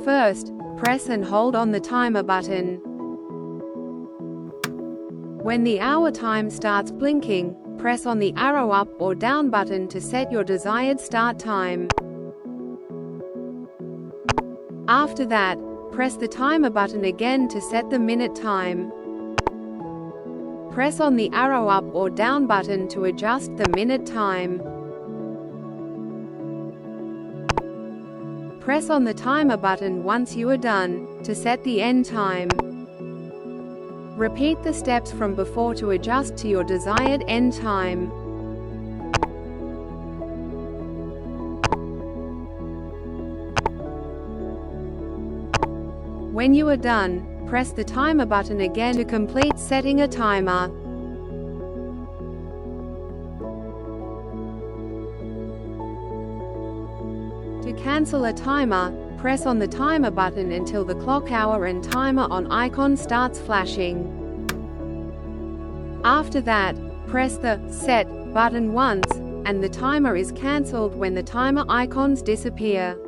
First, press and hold on the timer button. When the hour time starts blinking, press on the arrow up or down button to set your desired start time. After that, press the timer button again to set the minute time. Press on the arrow up or down button to adjust the minute time. Press on the timer button once you are done, to set the end time. Repeat the steps from before to adjust to your desired end time. When you are done, press the timer button again to complete setting a timer. To cancel a timer, press on the timer button until the clock hour and timer on icon starts flashing. After that, press the Set button once, and the timer is cancelled when the timer icons disappear.